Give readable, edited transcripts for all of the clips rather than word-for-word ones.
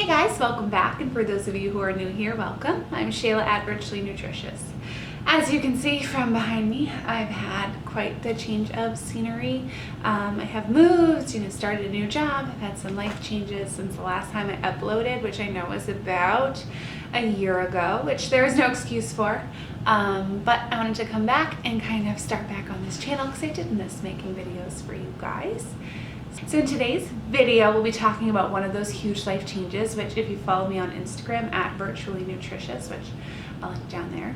Hey guys, welcome back, and for those of you who are new here, welcome. I'm Shelagh at Virtually Nutritious. As you can see from behind me, I've had quite the change of scenery. I have moved, started a new job. I've had some life changes since the last time I uploaded, which I know was about a year ago, which there is no excuse for. But I wanted to come back and kind of start back on this channel because I did miss making videos for you guys. So in today's video, we'll be talking about one of those huge life changes, which if you follow me on Instagram at Virtually Nutritious, which I'll link down there,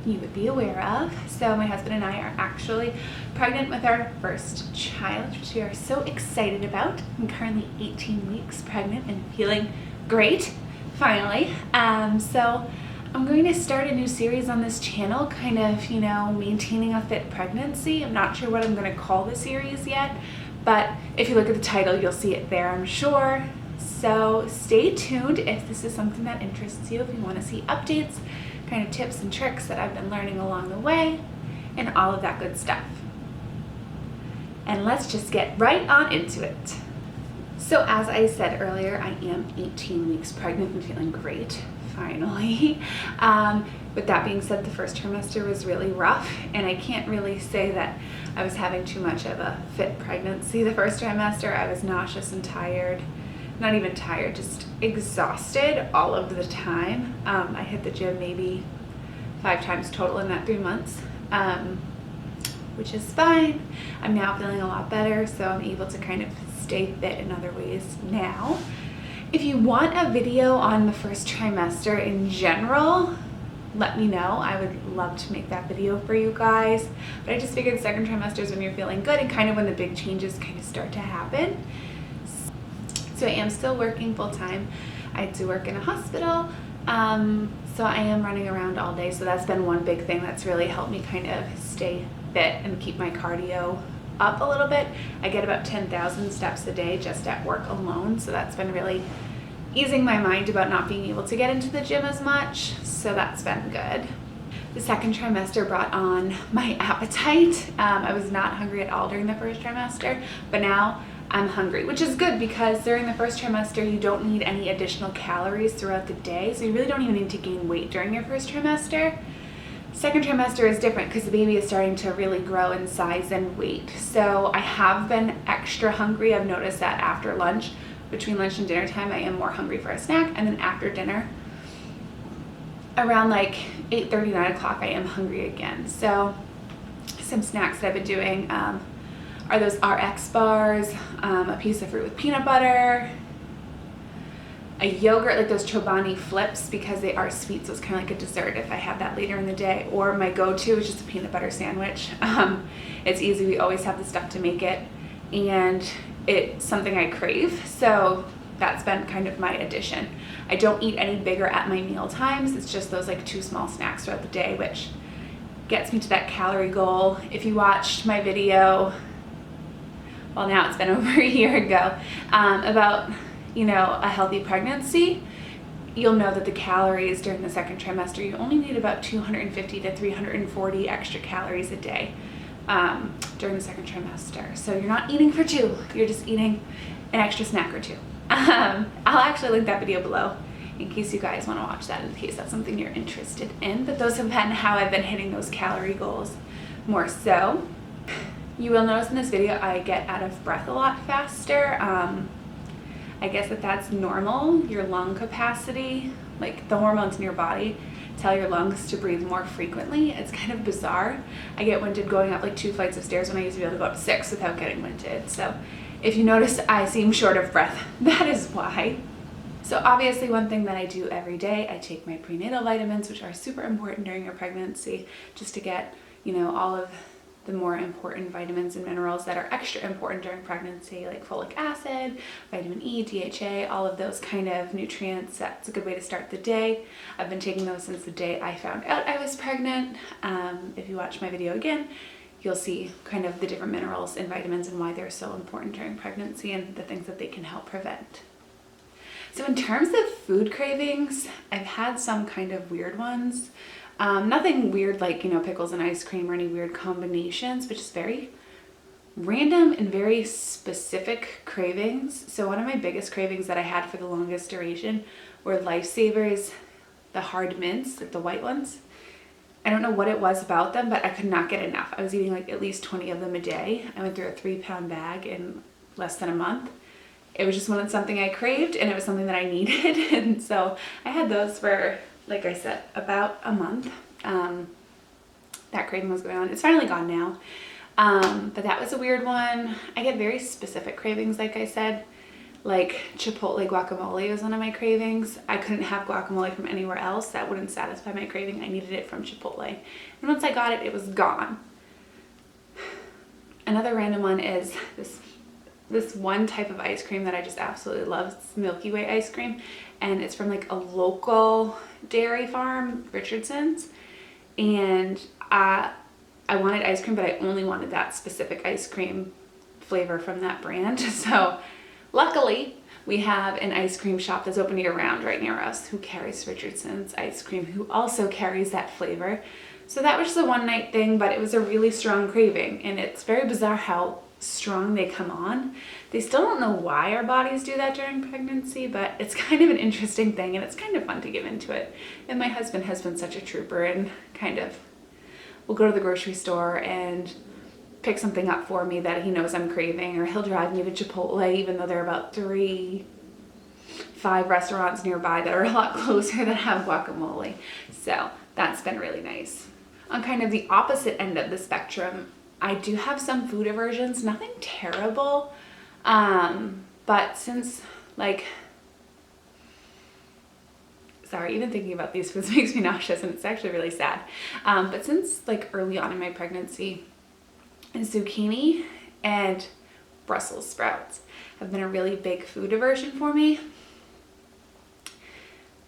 you would be aware of. So my husband and I are actually pregnant with our first child, which we are so excited about. I'm currently 18 weeks pregnant and feeling great, finally. So I'm going to start a new series on this channel, kind of, maintaining a fit pregnancy. I'm not sure what I'm going to call the series yet, but if you look at the title, you'll see it there, I'm sure. So stay tuned if this is something that interests you, if you want to see updates, kind of tips and tricks that I've been learning along the way, and all of that good stuff. And let's just get right on into it. So as I said earlier, I am 18 weeks pregnant and feeling great, finally. With that being said, the first trimester was really rough, and I can't really say that I was having too much of a fit pregnancy. The first trimester, I was nauseous and tired. Not even tired, just exhausted all of the time. I hit the gym maybe 5 times total in that 3 months, which is fine. I'm now feeling a lot better, so I'm able to kind of stay fit in other ways now. If you want a video on the first trimester in general, let me know. I would love to make that video for you guys. But I just figured the second trimester is when you're feeling good and kind of when the big changes kind of start to happen. So I am still working full time. I do work in a hospital. So I am running around all day. So that's been one big thing that's really helped me kind of stay fit and keep my cardio up a little bit. I get about 10,000 steps a day just at work alone. So that's been really easing my mind about not being able to get into the gym as much. So that's been good. The second trimester brought on my appetite. I was not hungry at all during the first trimester, but now I'm hungry, which is good because during the first trimester, you don't need any additional calories throughout the day. So you really don't even need to gain weight during your first trimester. Second trimester is different because the baby is starting to really grow in size and weight. So I have been extra hungry. I've noticed that after lunch, between lunch and dinner time, I am more hungry for a snack. And then after dinner, around like 8:30, 9 o'clock, I am hungry again. So some snacks that I've been doing are those RX bars, a piece of fruit with peanut butter, a yogurt, like those Chobani flips, because they are sweet, so it's kind of like a dessert if I have that later in the day. Or my go-to is just a peanut butter sandwich. It's easy, we always have the stuff to make it, and it's something I crave, so that's been kind of my addition. I don't eat any bigger at my meal times. It's just those like 2 small snacks throughout the day, which gets me to that calorie goal. If you watched my video, well, now it's been over a year ago, about a healthy pregnancy, you'll know that the calories during the second trimester, you only need about 250 to 340 extra calories a day during the second trimester. So you're not eating for 2, you're just eating an extra snack or 2. I'll actually link that video below in case you guys want to watch that, in case that's something you're interested in. But those have been how I've been hitting those calorie goals more so. You will notice in this video I get out of breath a lot faster. I guess that's normal. Your lung capacity, like the hormones in your body, tell your lungs to breathe more frequently. It's kind of bizarre. I get winded going up like 2 flights of stairs when I used to be able to go up 6 without getting winded. So if you notice I seem short of breath, that is why. So obviously one thing that I do every day, I take my prenatal vitamins, which are super important during your pregnancy, just to get, all of the more important vitamins and minerals that are extra important during pregnancy, like folic acid, vitamin E, DHA, all of those kind of nutrients. That's a good way to start the day. I've been taking those since the day I found out I was pregnant. If you watch my video again, you'll see kind of the different minerals and vitamins and why they're so important during pregnancy and the things that they can help prevent. So in terms of food cravings, I've had some kind of weird ones. Nothing weird like, pickles and ice cream or any weird combinations, but just very random and very specific cravings. So one of my biggest cravings that I had for the longest duration were Lifesavers, the hard mints, like the white ones. I don't know what it was about them, but I could not get enough. I was eating like at least 20 of them a day. I went through a 3-pound bag in less than a month. It was just something I craved, and it was something that I needed. And so I had those for, like I said, about a month. That craving was going on. It's finally gone now. But that was a weird one. I get very specific cravings, like I said. Like Chipotle guacamole was one of my cravings. I couldn't have guacamole from anywhere else. That wouldn't satisfy my craving. I needed it from Chipotle. And once I got it, it was gone. Another random one is this one type of ice cream that I just absolutely love. It's Milky Way ice cream, and it's from like a local dairy farm, Richardson's. And I wanted ice cream, but I only wanted that specific ice cream flavor from that brand. So luckily, we have an ice cream shop that's open year round right near us who carries Richardson's ice cream, who also carries that flavor. So that was just a one-night thing, but it was a really strong craving, and it's very bizarre how strong they come on. They still don't know why our bodies do that during pregnancy, but it's kind of an interesting thing, and it's kind of fun to get into it. And my husband has been such a trooper, and kind of will go to the grocery store and pick something up for me that he knows I'm craving, or he'll drive me to Chipotle, even though there are about 5 restaurants nearby that are a lot closer that have guacamole. So that's been really nice. On kind of the opposite end of the spectrum, I do have some food aversions, nothing terrible, but since even thinking about these foods makes me nauseous, and it's actually really sad. But since early on in my pregnancy, zucchini and Brussels sprouts have been a really big food aversion for me.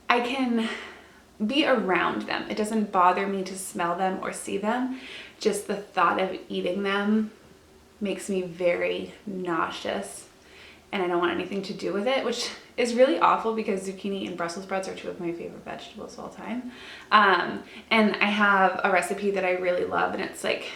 I can be around them. It doesn't bother me to smell them or see them. Just the thought of eating them makes me very nauseous, and I don't want anything to do with it, which is really awful because zucchini and Brussels sprouts are 2 of my favorite vegetables of all time. And I have a recipe that I really love, and it's like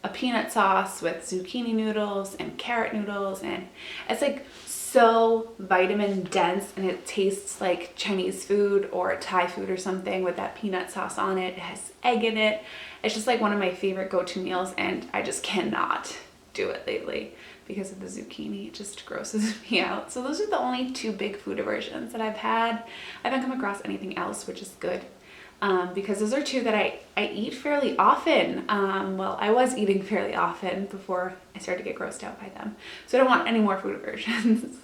a peanut sauce with zucchini noodles and carrot noodles, and it's so vitamin dense, and it tastes like Chinese food or Thai food or something with that peanut sauce on it. It has egg in it. It's just one of my favorite go-to meals, and I just cannot do it lately because of the zucchini. It just grosses me out. So those are the only 2 big food aversions that I've had. I haven't come across anything else, which is good. Because those are 2 that I eat fairly often. Well, I was eating fairly often before I started to get grossed out by them. So I don't want any more food aversions.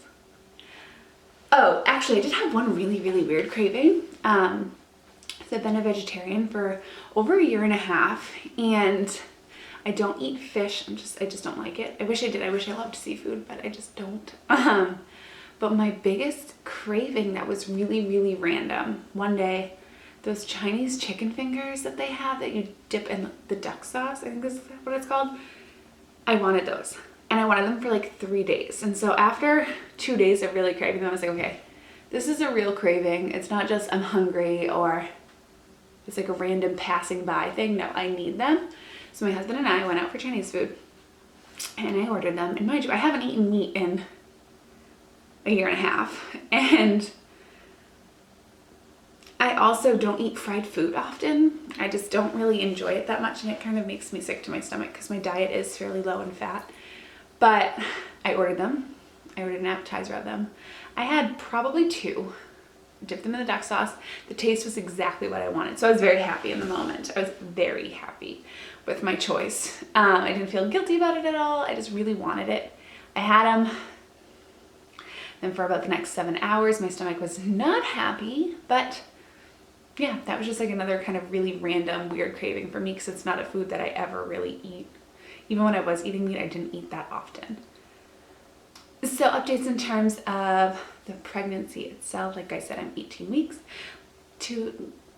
Oh, actually, I did have one really, really weird craving. So I've been a vegetarian for over 1.5 years, and I don't eat fish. I just don't like it. I wish I did. I wish I loved seafood, but I just don't. But my biggest craving that was really, really random, one day, those Chinese chicken fingers that they have that you dip in the duck sauce, I think is what it's called. I wanted those, and I wanted them for 3 days. And so after 2 days of really craving them, I was like, okay, this is a real craving. It's not just I'm hungry or it's a random passing by thing. No, I need them. So my husband and I went out for Chinese food, and I ordered them. And mind you, I haven't eaten meat in 1.5 years, and I also don't eat fried food often. I just don't really enjoy it that much, and it kind of makes me sick to my stomach because my diet is fairly low in fat. But I ordered them. I ordered an appetizer of them. I had probably 2, dipped them in the duck sauce. The taste was exactly what I wanted. So I was very happy in the moment. I was very happy with my choice. I didn't feel guilty about it at all. I just really wanted it. I had them. Then for about the next 7 hours, my stomach was not happy, but yeah, that was just another kind of really random, weird craving for me because it's not a food that I ever really eat. Even when I was eating meat, I didn't eat that often. So updates in terms of the pregnancy itself. Like I said, I'm 18 weeks.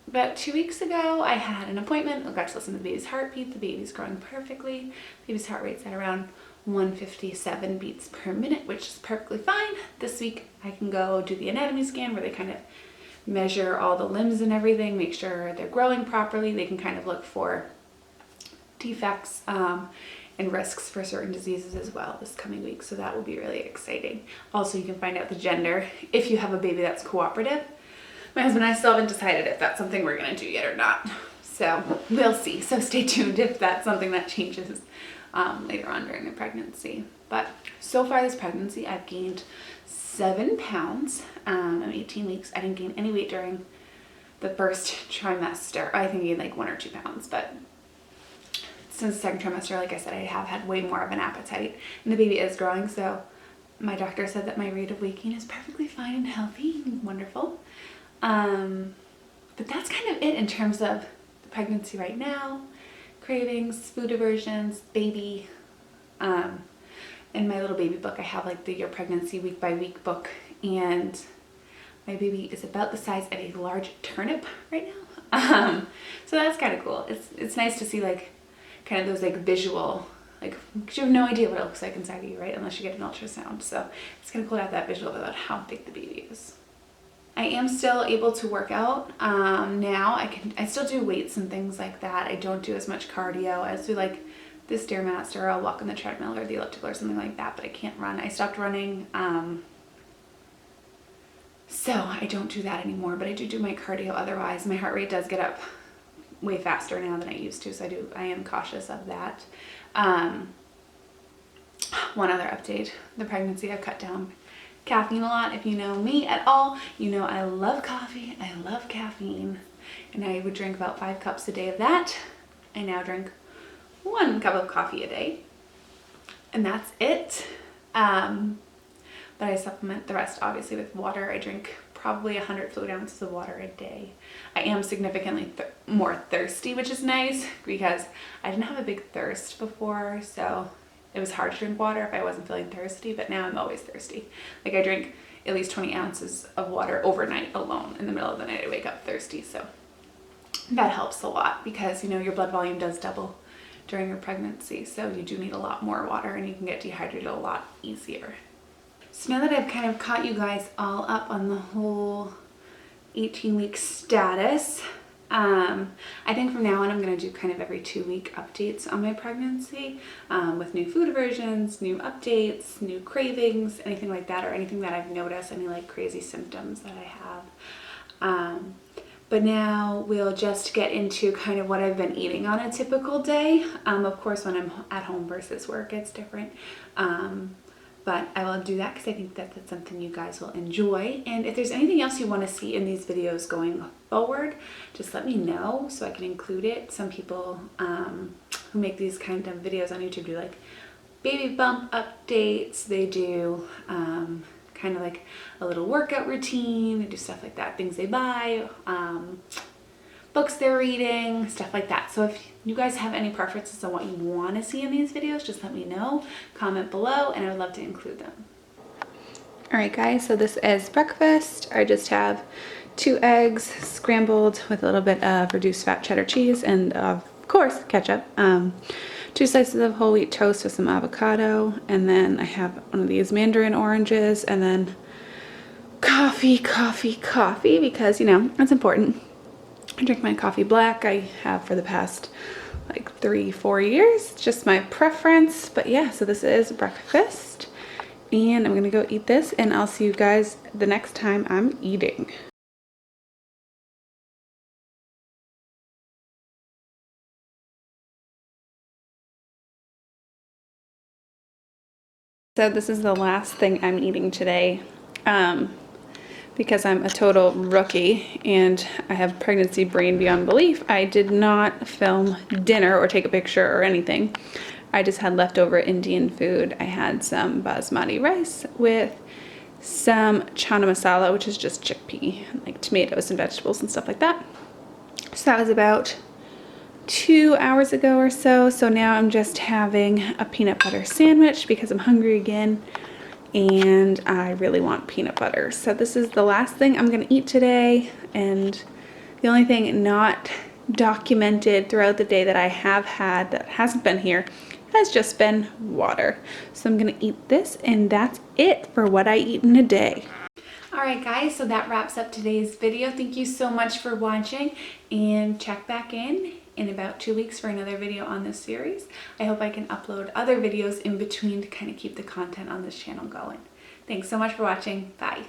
About 2 weeks ago, I had an appointment. I got to listen to the baby's heartbeat. The baby's growing perfectly. The baby's heart rate's at around 157 beats per minute, which is perfectly fine. This week, I can go do the anatomy scan where they kind of measure all the limbs and everything, make sure they're growing properly. They can kind of look for defects and risks for certain diseases as well this coming week. So that will be really exciting. Also, you can find out the gender if you have a baby that's cooperative. My husband and I still haven't decided if that's something we're gonna do yet or not. So we'll see. So stay tuned if that's something that changes later on during the pregnancy. But so far this pregnancy, I've gained 7 pounds. I'm 18 weeks. I didn't gain any weight during the first trimester. I think I gained like 1 or 2 pounds, but since the second trimester, like I said, I have had way more of an appetite, and the baby is growing. So my doctor said that my rate of weight gain is perfectly fine and healthy and wonderful. But that's kind of it in terms of the pregnancy right now. Cravings, food aversions, baby. In my little baby book, I have like the Your Pregnancy Week by Week book, and my baby is about the size of a large turnip right now. So that's kind of cool. It's nice to see like kind of those like visual, like, because you have no idea what it looks like inside of you, right? Unless you get an ultrasound. So it's kind of cool to have that visual about how big the baby is. I am still able to work out now. I still do weights and things like that. I don't do as much cardio. I do like the Stairmaster, or I'll walk on the treadmill or the elliptical or something like that, but I can't run. I stopped running, so I don't do that anymore, but I do my cardio otherwise. My heart rate does get up way faster now than I used to, so I am cautious of that. One other update, the pregnancy, I've cut down caffeine a lot. If you know me at all, you know I love coffee, I love caffeine, and I would drink about 5 cups a day of that. I now drink 1 cup of coffee a day, and that's it. But I supplement the rest obviously with water. I drink probably 100 fluid ounces of water a day. I am significantly more thirsty, which is nice because I didn't have a big thirst before, so it was hard to drink water if I wasn't feeling thirsty, but now I'm always thirsty. Like I drink at least 20 ounces of water overnight alone. In the middle of the night I wake up thirsty, so that helps a lot because, you know, your blood volume does double during your pregnancy, so you do need a lot more water and you can get dehydrated a lot easier. So now that I've kind of caught you guys all up on the whole 18-week status, I think from now on I'm going to do kind of every 2-week updates on my pregnancy, with new food aversions, new updates, new cravings, anything like that, or anything that I've noticed, any like crazy symptoms that I have. But now we'll just get into kind of what I've been eating on a typical day. Of course, when I'm at home versus work, it's different. But I will do that because I think that that's something you guys will enjoy. And if there's anything else you want to see in these videos going forward, just let me know so I can include it. Some people who make these kind of videos on YouTube do like baby bump updates. They do kind of like a little workout routine. They do stuff like that, things they buy, books they're reading, stuff like that. So if you guys have any preferences on what you want to see in these videos, just let me know, comment below, and I would love to include them. All right guys, so this is breakfast. I just have 2 eggs scrambled with a little bit of reduced fat cheddar cheese and of course ketchup, 2 slices of whole wheat toast with some avocado, and then I have one of these mandarin oranges, and then coffee because, you know, that's important. I drink my coffee black. I have for the past like 3-4 years. It's just my preference. But yeah, so this is breakfast. And I'm gonna go eat this, and I'll see you guys the next time I'm eating. So this is the last thing I'm eating today. Because I'm a total rookie and I have pregnancy brain beyond belief, I did not film dinner or take a picture or anything. I just had leftover Indian food. I had some basmati rice with some chana masala, which is just chickpea, like tomatoes and vegetables and stuff like that. So that was about 2 hours ago or so. So now I'm just having a peanut butter sandwich because I'm hungry again. And I really want peanut butter. So this is the last thing I'm gonna eat today, and the only thing not documented throughout the day that I have had that hasn't been here has just been water. So I'm gonna eat this, and that's it for what I eat in a day. All right guys, so that wraps up today's video. Thank you so much for watching, and check back in in about 2 weeks for another video on this series. I hope I can upload other videos in between to kind of keep the content on this channel going. Thanks so much for watching. Bye.